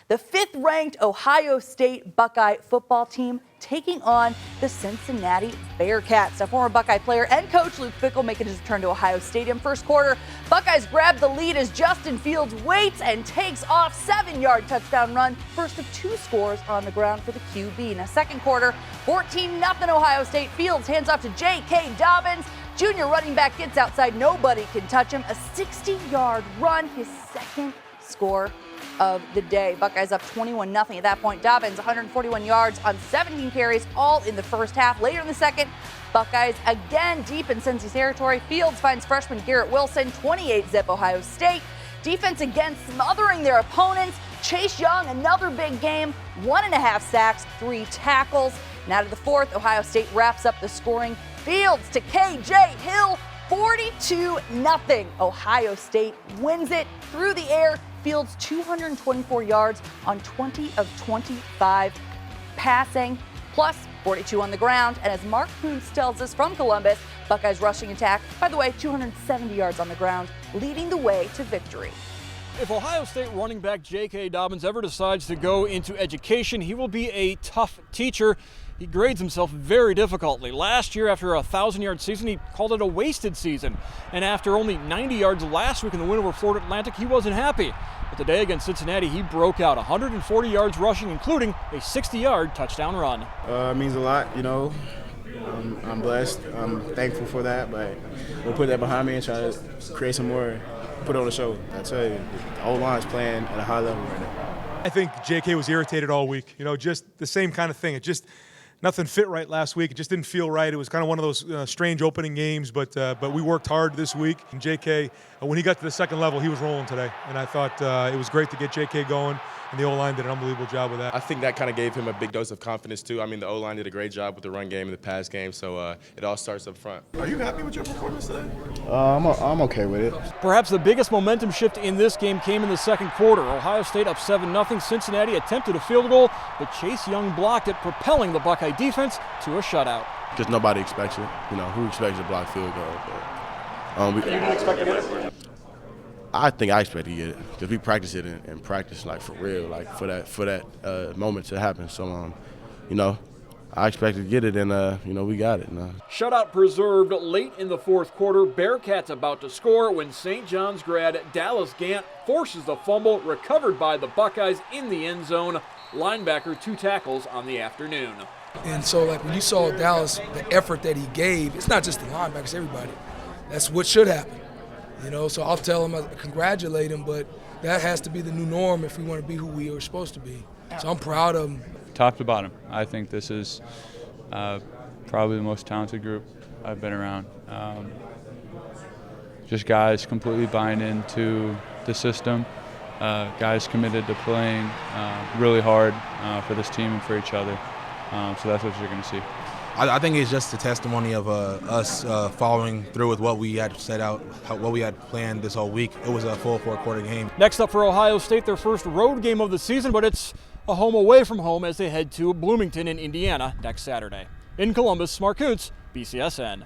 The 5th-ranked Ohio State Buckeye football team taking on the Cincinnati Bearcats. A former Buckeye player and coach Luke Fickell making his return to Ohio Stadium. First quarter, Buckeyes grab the lead as Justin Fields waits and takes off 7-yard touchdown run. First of 2 scores on the ground for the QB. Now second quarter, 14-0 Ohio State. Fields hands off to J.K. Dobbins. Junior running back gets outside. Nobody can touch him. A 60-yard run, his second score of the day. Buckeyes up 21-0 at that point. Dobbins 141 yards on 17 carries, all in the first half. Later in the second, Buckeyes again deep in Cincy territory. Fields finds freshman Garrett Wilson, 28-zip Ohio State. Defense again smothering their opponents. Chase Young, another big game, 1.5 sacks, 3 tackles. Now to the fourth, Ohio State wraps up the scoring. Fields to K.J. Hill, 42-0. Ohio State wins it through the air. Fields 224 yards on 20 of 25 passing, plus 42 on the ground. And as Mark Kuntz tells us from Columbus, Buckeyes rushing attack, by the way, 270 yards on the ground, leading the way to victory. If Ohio State running back J.K. Dobbins ever decides to go into education, he will be a tough teacher. He grades himself very difficultly. Last year, after a 1,000-yard season, he called it a wasted season. And after only 90 yards last week in the win over Florida Atlantic, he wasn't happy. But today against Cincinnati, he broke out 140 yards rushing, including a 60-yard touchdown run. It means a lot, you know. I'm blessed. I'm thankful for that, but we'll put that behind me and try to create some more, put on a show. I tell you, the O-line's playing at a high level right now. I think J.K. was irritated all week. You know, just the same kind of thing. It just nothing fit right last week. It just didn't feel right. It was kind of one of those strange opening games, but we worked hard this week. And J.K., when he got to the second level, he was rolling today. And I thought it was great to get J.K. going, and the O-line did an unbelievable job with that. I think that kind of gave him a big dose of confidence, too. I mean, the O-line did a great job with the run game and the pass game, so it all starts up front. Are you happy with your performance today? I'm okay with it. Perhaps the biggest momentum shift in this game came in the second quarter. Ohio State up 7-0. Cincinnati attempted a field goal, but Chase Young blocked it, propelling the Buckeye defense to a shutout. Because nobody expects it. You know, who expects a block field goal? But, you didn't expect to get it? I think I expect to get it because we practice it and practice like for real, like for that moment to happen. So, you know, I expect to get it, and you know, we got it. Shutout preserved late in the fourth quarter. Bearcats about to score when St. John's grad Dallas Gant forces the fumble, recovered by the Buckeyes in the end zone. Linebacker 2 tackles on the afternoon. And so, like, when you saw Dallas, the effort that he gave, it's not just the linebackers, everybody. That's what should happen. You know, so I'll tell him, I congratulate him, but that has to be the new norm if we want to be who we are supposed to be. So I'm proud of him. Top to bottom, I think this is probably the most talented group I've been around. Just guys completely buying into the system, guys committed to playing really hard for this team and for each other. So that's what you're going to see. I think it's just a testimony of us following through with what we had set out, what we had planned this whole week. It was a full 4-quarter game. Next up for Ohio State, their first road game of the season, but it's a home away from home as they head to Bloomington in Indiana next Saturday. In Columbus, Mark Kuntz, BCSN.